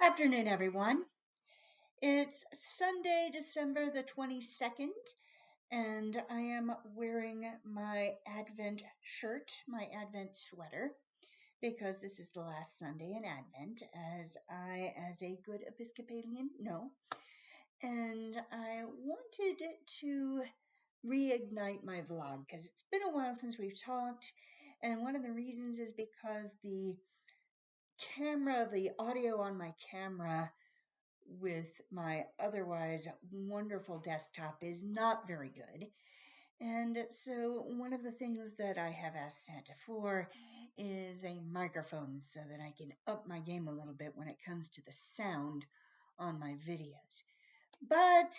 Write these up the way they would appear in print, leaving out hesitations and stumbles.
Afternoon, everyone. It's Sunday, December the 22nd, and I am wearing my Advent shirt, my Advent sweater, because this is the last Sunday in Advent, as I, as a good Episcopalian, know. And I wanted to reignite my vlog because it's been a while since we've talked, and one of the reasons is because the audio on my camera with my otherwise wonderful desktop is not very good. And so, one of the things that I have asked Santa for is a microphone so that I can up my game a little bit when it comes to the sound on my videos. But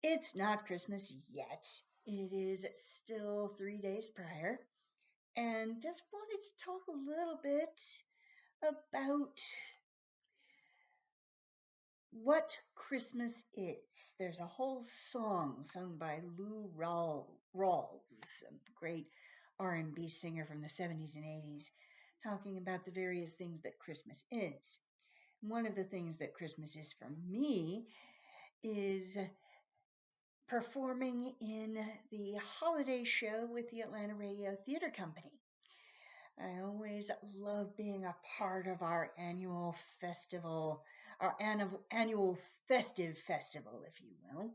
it's not Christmas yet. It is still 3 days prior. And just wanted to talk a little bit about what Christmas is. There's a whole song sung by Lou Rawls, a great R&B singer from the 70s and 80s, talking about the various things that Christmas is. One of the things that Christmas is for me is performing in the holiday show with the Atlanta Radio Theater Company. I always love being a part of our annual festival, our annual festive festival, if you will.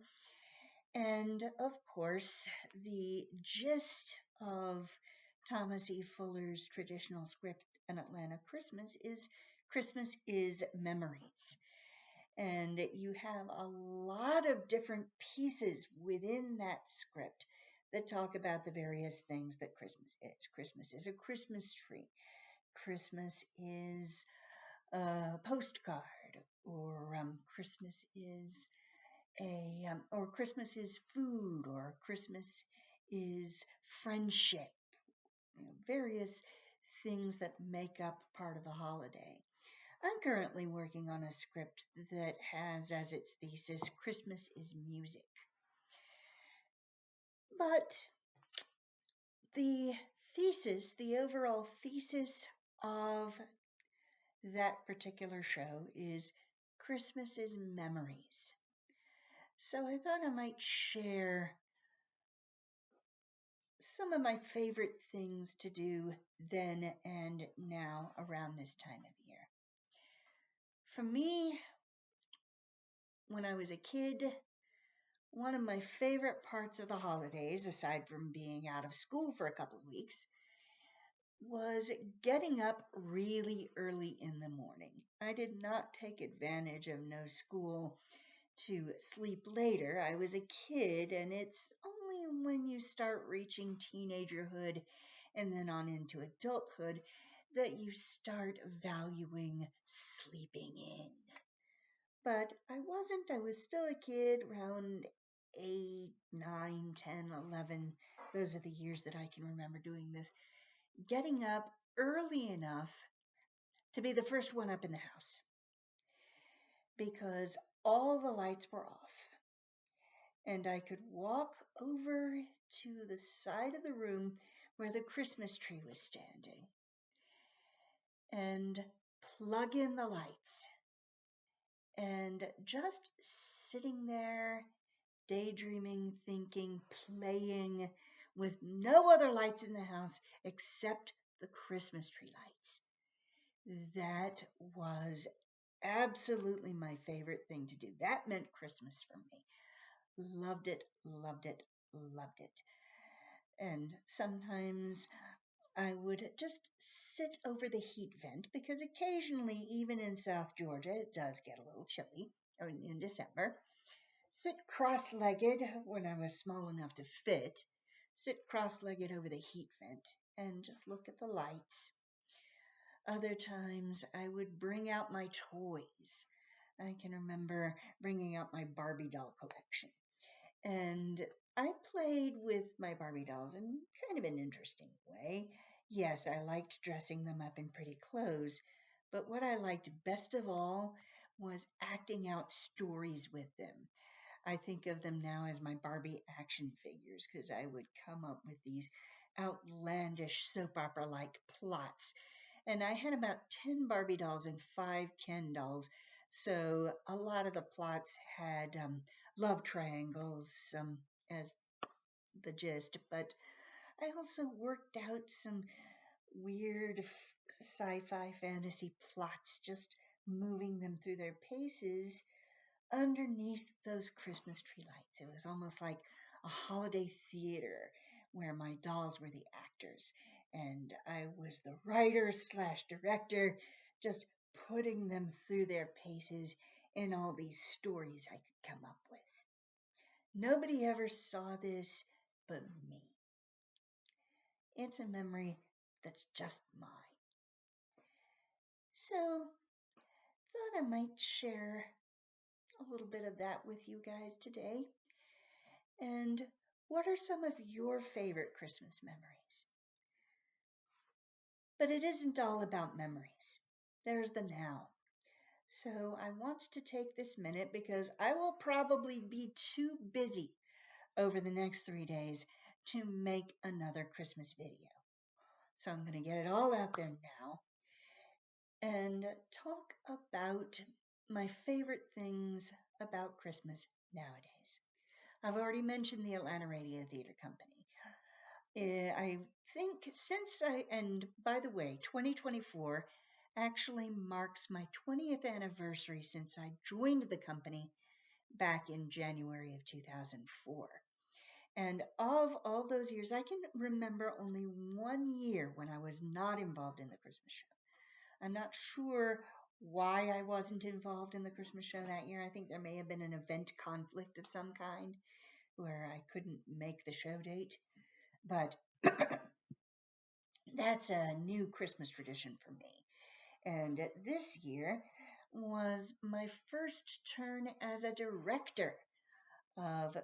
And of course, the gist of Thomas E. Fuller's traditional script, An Atlanta Christmas is memories. And you have a lot of different pieces within that script that talk about the various things that Christmas is. Christmas is a Christmas tree. Christmas is a postcard, or Christmas is or Christmas is food, or Christmas is friendship. Various things that make up part of the holiday. I'm currently working on a script that has as its thesis Christmas is music. But the overall thesis of that particular show is Christmas is memories. So I thought I might share some of my favorite things to do then and now around this time of year. For me, when I was a kid, one of my favorite parts of the holidays, aside from being out of school for a couple of weeks, was getting up really early in the morning. I did not take advantage of no school to sleep later. I was a kid, and it's only when you start reaching teenagerhood and then on into adulthood that you start valuing sleeping in. But I wasn't. I was still a kid, around 8, 9, 10, 11. Those are the years that I can remember doing this. Getting up early enough to be the first one up in the house because all the lights were off. And I could walk over to the side of the room where the Christmas tree was standing and plug in the lights. And just sitting there, daydreaming, thinking, playing with no other lights in the house except the Christmas tree lights. That was absolutely my favorite thing to do. That meant Christmas for me. Loved it, loved it, loved it. And sometimes I would just sit over the heat vent because occasionally, even in South Georgia, it does get a little chilly in December. Sit cross-legged when I was small enough to fit. Sit cross-legged over the heat vent and just look at the lights. Other times I would bring out my toys. I can remember bringing out my Barbie doll collection. And I played with my Barbie dolls in kind of an interesting way. Yes, I liked dressing them up in pretty clothes, but what I liked best of all was acting out stories with them. I think of them now as my Barbie action figures because I would come up with these outlandish soap opera like plots. And I had about 10 Barbie dolls and 5 Ken dolls So a lot of the plots had love triangles as the gist, but I also worked out some weird sci-fi fantasy plots, just moving them through their paces underneath those Christmas tree lights. It was almost like a holiday theater where my dolls were the actors and I was the writer slash director, just putting them through their paces in all these stories I could come up with. Nobody ever saw this but me. It's a memory that's just mine. So, thought I might share a little bit of that with you guys today. And what are some of your favorite Christmas memories? But it isn't all about memories. There's the now. So I want to take this minute because I will probably be too busy over the next 3 days to make another Christmas video. So I'm going to get it all out there now and talk about my favorite things about Christmas nowadays. I've already mentioned the Atlanta Radio Theater Company. I think and by the way, 2024 actually marks my 20th anniversary since I joined the company back in January of 2004. And of all those years, I can remember only 1 year when I was not involved in the Christmas show. I'm not sure why I wasn't involved in the Christmas show that year. I think there may have been an event conflict of some kind where I couldn't make the show date. But that's a new Christmas tradition for me. And this year was my first turn as a director of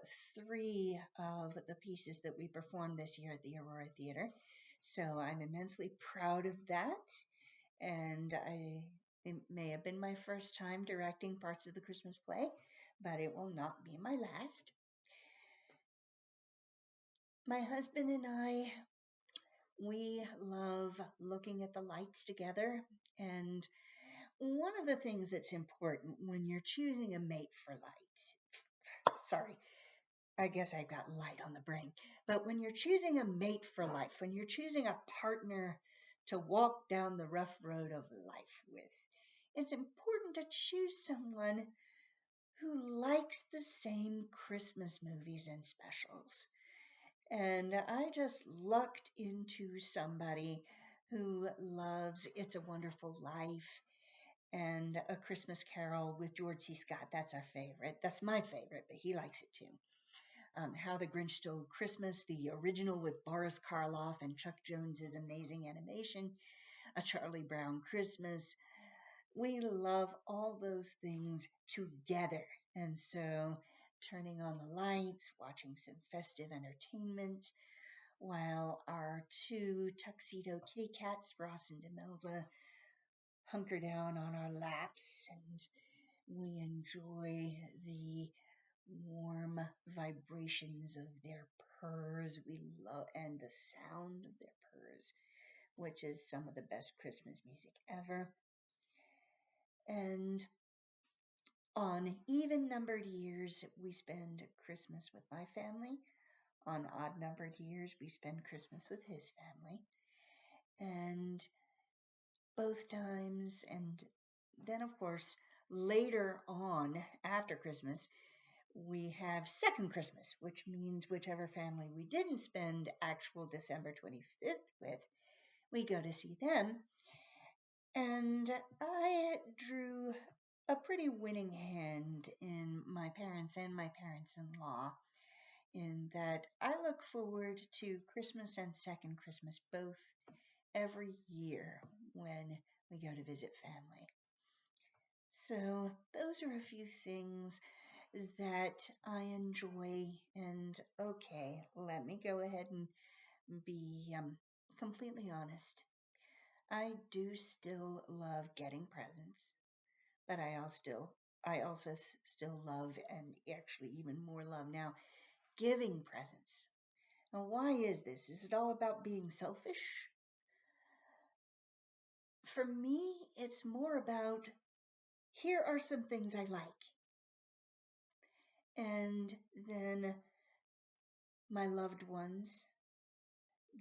3 of the pieces that we performed this year at the Aurora Theater. So I'm immensely proud of that. And it may have been my first time directing parts of the Christmas play, but it will not be my last. My husband and I, we love looking at the lights together. And one of the things that's important when you're choosing a mate for life, sorry, I guess I got light on the brain, but when you're choosing a mate for life, when you're choosing a partner to walk down the rough road of life with, it's important to choose someone who likes the same Christmas movies and specials. And I just lucked into somebody who loves It's a Wonderful Life and A Christmas Carol with George C. Scott. That's our favorite. That's my favorite, but he likes it too. How the Grinch Stole Christmas, the original with Boris Karloff and Chuck Jones's amazing animation, A Charlie Brown Christmas. We love all those things together. And so turning on the lights, watching some festive entertainment, while our 2 tuxedo kitty cats, Ross and Demelza, hunker down on our laps and we enjoy the warm vibrations of their purrs. We love and the sound of their purrs, which is some of the best Christmas music ever. And on even numbered years, we spend Christmas with my family. On odd numbered years, we spend Christmas with his family. And both times, and then of course, later on after Christmas, we have second Christmas, which means whichever family we didn't spend actual December 25th with, we go to see them. And I drew a pretty winning hand in my parents and my parents-in-law in that I look forward to Christmas and second Christmas both every year when we go to visit family. So those are a few things that I enjoy. And okay, let me go ahead and be completely honest. I do still love getting presents, but I also still love, and actually even more love now, giving presents. Now, why is this? Is it all about being selfish? For me, it's more about here are some things I like. And then my loved ones,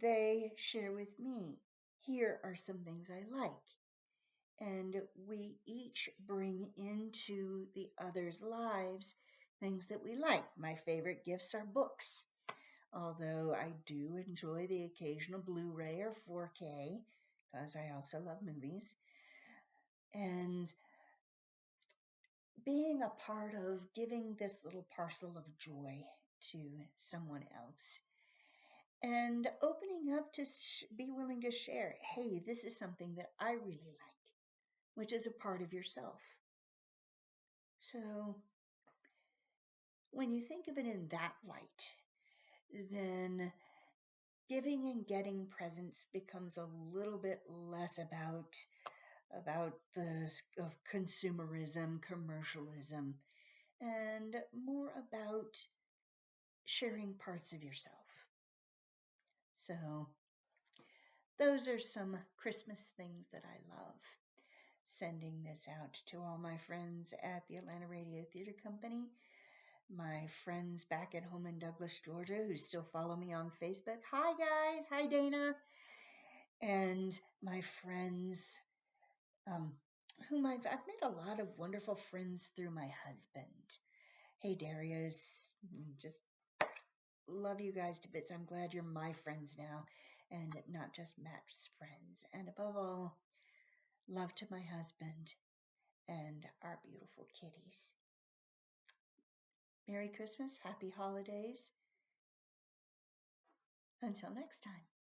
they share with me, here are some things I like. And we each bring into the other's lives things that we like. My favorite gifts are books, although I do enjoy the occasional Blu-ray or 4K because I also love movies. And being a part of giving this little parcel of joy to someone else and opening up to be willing to share, hey, this is something that I really like, which is a part of yourself. So when you think of it in that light, then giving and getting presents becomes a little bit less about the of consumerism, commercialism, and more about sharing parts of yourself. So those are some Christmas things that I love. Sending this out to all my friends at the Atlanta Radio Theater Company, my friends back at home in Douglas, Georgia, who still follow me on Facebook. Hi, guys. Hi, Dana. And my friends, whom I've made a lot of wonderful friends through my husband. Hey, Darius. Just love you guys to bits. I'm glad you're my friends now and not just Matt's friends. And above all, love to my husband and our beautiful kitties. Merry Christmas, happy holidays. Until next time.